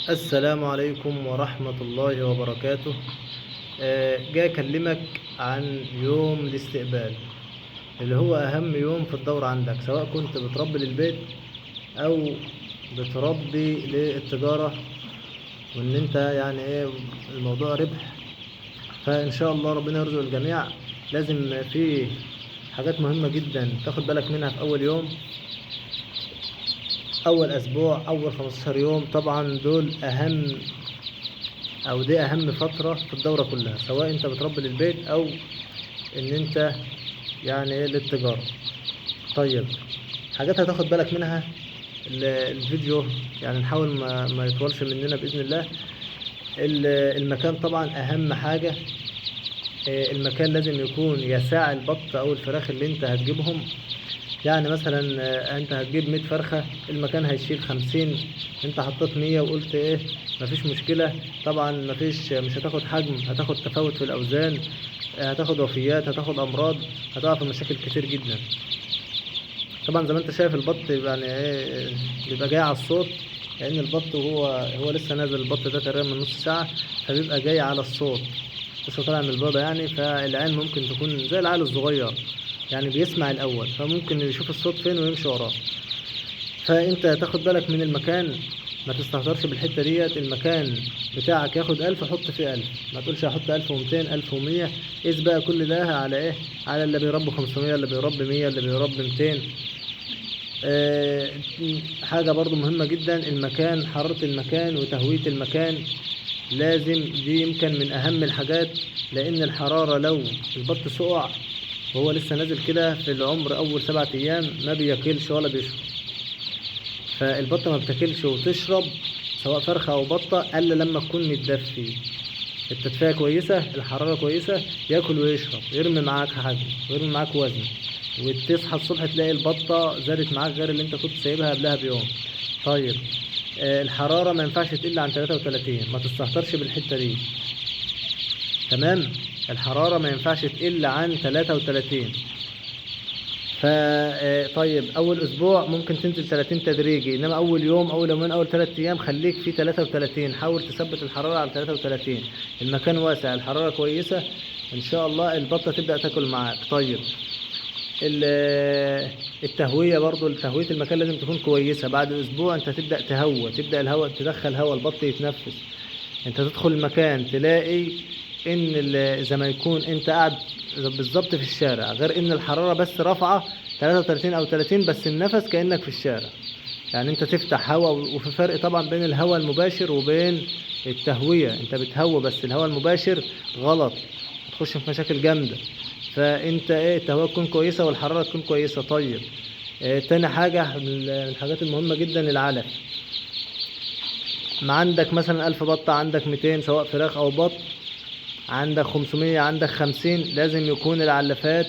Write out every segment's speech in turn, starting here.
السلام عليكم ورحمة الله وبركاته. جاي أكلمك عن يوم الاستقبال اللي هو أهم يوم في الدورة عندك، سواء كنت بتربي للبيت أو بتربي للتجارة، وإن أنت يعني الموضوع ربح. فإن شاء الله ربنا يرزق الجميع. لازم في حاجات مهمة جدا تاخد بالك منها في أول يوم، أول أسبوع، أول 15 يوم. طبعا دول أهم، او دي اهم فترة في الدورة كلها، سواء انت بتربي للبيت او ان انت يعني للتجارة. طيب، حاجات هتاخد بالك منها. الفيديو يعني نحاول ما يطولش مننا بإذن الله. المكان طبعا اهم حاجة. المكان لازم يكون يساع البط او الفراخ اللي انت هتجيبهم. يعني مثلا انت هتجيب 100 فرخة، المكان هيشيل 50. انت حطيت 100 وقلت مفيش مشكلة. طبعا مش هتاخد حجم، هتاخد تفاوت في الاوزان، هتاخد وفيات، هتاخد امراض، هتقع في مشاكل كتير جدا. طبعا زي ما انت شايف البط يعني بيبقى جاي على الصوت، لان البط هو لسه نازل. البط ده تقريبا من نص ساعة، فبيبقى جاي على الصوت، لسه طالع من البيضة يعني. فالعين ممكن تكون زي العيل الصغير، يعني بيسمع الاول، فممكن يشوف الصوت فين ويمشي وراه. فانت تاخد بالك من المكان، ما تستهترش بالحته ديت. المكان بتاعك ياخد 1000، حط فيه 1000، ما تقولش هحط 1200 1100. قيس بقى كل ده على على اللي بيربي 500، اللي بيربي 100، اللي بيربي 200. أه. حاجه برضو مهمه جدا، المكان، حراره المكان وتهويه المكان. لازم، دي يمكن من اهم الحاجات، لان الحراره لو البط سقع وهو لسه نازل كده في العمر، اول 7 ايام ما بياكلش ولا بيشرب. فالبطة ما بتاكلش وتشرب، سواء فرخة أو بطة، إلا لما تكون متدفي، التدفئة كويسة، الحرارة كويسة، ياكل ويشرب، يرمي معاك حجم ويرمي معاك وزن، وتصحى الصبح تلاقي البطة زادت معاك غير اللي انت كنت سايبها قبلها بيوم. طيب، الحرارة ما ينفعش تقل عن 33، ما تستهترش بالحتة دي. تمام. الحرارة ما ينفعش تقل عن 33. طيب، اول اسبوع ممكن تنزل 30 تدريجي، انما اول يوم، اول يومين، اول 3 ايام خليك في 33. حاول تثبت الحراره على 33. المكان واسع، الحراره كويسه، ان شاء الله البطه تبدا تاكل معاك. طيب، التهويه برضو، تهويه المكان لازم تكون كويسه. بعد اسبوع انت تبدا تبدا الهواء، تدخل هواء البط يتنفس. انت تدخل المكان تلاقي ان زي ما يكون انت قاعد بالظبط في الشارع، غير ان الحرارة بس رافعة 33 او 30، بس النفس كأنك في الشارع. يعني انت تفتح هواء، وفي فرق طبعا بين الهواء المباشر وبين التهوية. انت بتهوى، بس الهواء المباشر غلط، هتخش في مشاكل جامدة. فانت التهوية تكون كويسة والحرارة تكون كويسة. طيب، تاني حاجة من الحاجات المهمة جدا، العلف. ما عندك مثلا 1000 بطة، عندك 200 سواء فراخ أو بط، عندك 500، عندك 50، لازم يكون العلفات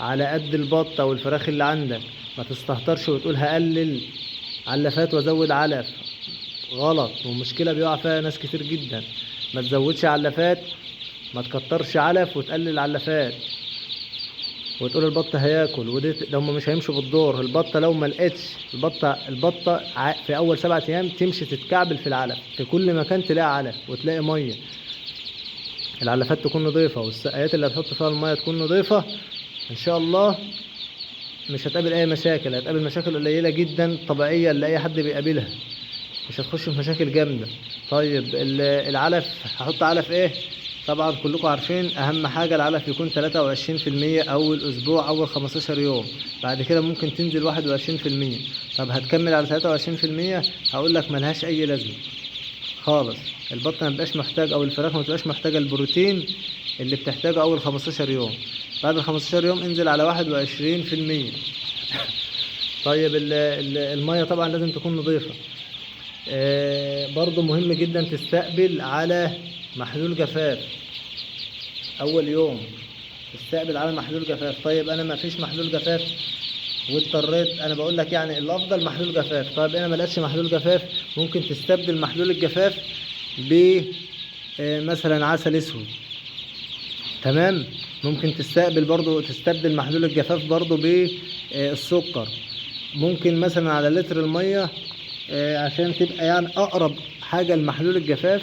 على قد البط أو الفراخ اللي عندك. ما تستهترش وتقول هقلل علفات وازود علف، غلط، ومشكلة بيقع فيها ناس كتير جدا. ما تزودش علفات، ما تكترش علف وتقلل علفات، وتقول البط هياكل، ودي هم مش هيمشوا بالدور. البطه لو ما لقتش، البطه في اول 7 ايام تمشي تتكعبل في العلف، في كل مكان تلاقي علف وتلاقي ميه. العلفات تكون نظيفه، والسقايات اللي هتحط فيها الميه تكون نظيفه، ان شاء الله مش هتقابل اي مشاكل. هتقابل مشاكل قليله جدا طبيعيه لاي حد بيقابلها، مش هتخش في مشاكل جامده. طيب، العلف، هحط علف طبعا كلكم عارفين اهم حاجة العلف يكون 23% اول اسبوع، اول 15 يوم. بعد كده ممكن تنزل 21%. طب هتكمل على 23%؟ هقول لك ملهاش اي لازمة خالص. البط ما بيبقاش محتاج، او الفراخ ما بتبقاش محتاجة البروتين اللي بتحتاجه اول 15 يوم. بعد ال 15 يوم انزل على 21%. طيب، المية طبعا لازم تكون نظيفة. برضو مهم جدا تستقبل على محلول جفاف اول يوم، تستقبل على محلول جفاف. طيب، انا ما فيش محلول جفاف واضطريت، انا بقول لك يعني الافضل محلول جفاف. طيب، انا ما لقيتش محلول جفاف، ممكن تستبدل محلول الجفاف ب مثلا عسل اسود. تمام. ممكن تستبدل محلول الجفاف برضو بالسكر. ممكن مثلا على لتر المية، عشان تبقى يعني اقرب حاجة لمحلول الجفاف،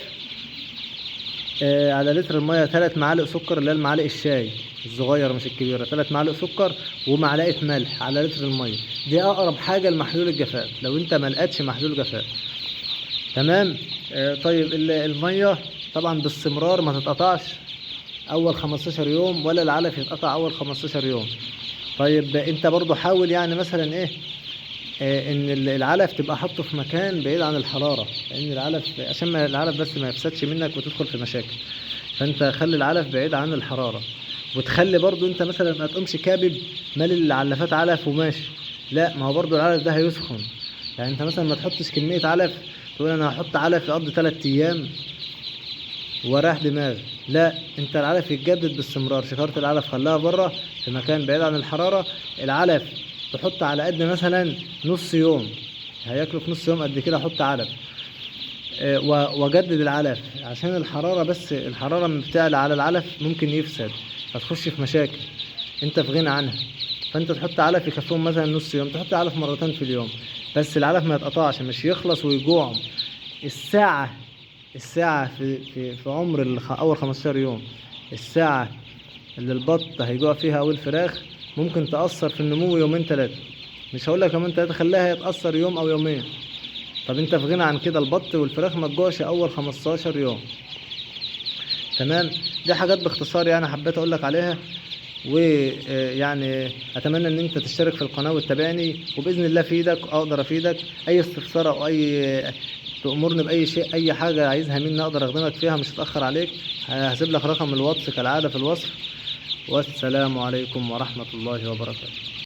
على لتر المية 3 معالق سكر، اللي هي المعالق الشاي الصغيرة مش الكبيرة، 3 معالق سكر ومعلقة ملح على لتر المية. دي أقرب حاجة لمحلول الجفاف لو أنت ملقتش محلول جفاف. تمام. طيب المية طبعا باستمرار ما تتقطعش أول 15 يوم، ولا العلف يتقطع أول 15 يوم. طيب أنت برضو حاول يعني مثلا إيه، ان العلف تبقى حاطه في مكان بعيد عن الحراره، لان العلف عشان ما العلف بس ما يفسدش منك وتدخل في مشاكل. فانت خلي العلف بعيد عن الحراره. وتخلي برضو انت مثلا ما تقومش كابب مال العلافات علف وماشي، لا، ما هو برضو العلف ده هيسخن. يعني انت مثلا ما تحطش كميه علف تقول انا هحط علف يقضي 3 ايام وراح دماغي، لا، انت العلف يتجدد باستمرار. شكارة العلف خلاها بره في مكان بعيد عن الحرارة. العلف تحط على قد مثلا نص يوم، هياكله في نص يوم قد كده، حط علف. وجدد العلف عشان الحرارة، بس الحرارة من بتعلى على العلف ممكن يفسد فتخش في مشاكل انت في غنى عنها. فانت تحط علف يكفيهم مثلا نص يوم، تحط علف مرتين في اليوم، بس العلف ما يتقطعش مش يخلص ويجوعهم. الساعة في عمر أول 15 يوم، الساعة اللي البط هيجوع فيها أو الفراخ ممكن تأثر في النمو يومين 3. مش هقولك يومين 3، خليها يتأثر يوم أو يومين. طب أنت في غنى عن كده، البط والفراخ ما تجوعش أول 15 يوم. تمام. دي حاجات باختصار يعني حبيت أقولك عليها. ويعني أتمنى إن أنت تشترك في القناة وتتابعني، وبإذن الله في إيدك أقدر أفيدك. أي استفسار أو أي تأمرني بأي شيء، أي حاجة عايزها مني أقدر أخدمك فيها، مش هتأخر عليك. هسيب لك رقم الواتس كالعادة في الوصف. والسلام عليكم ورحمة الله وبركاته.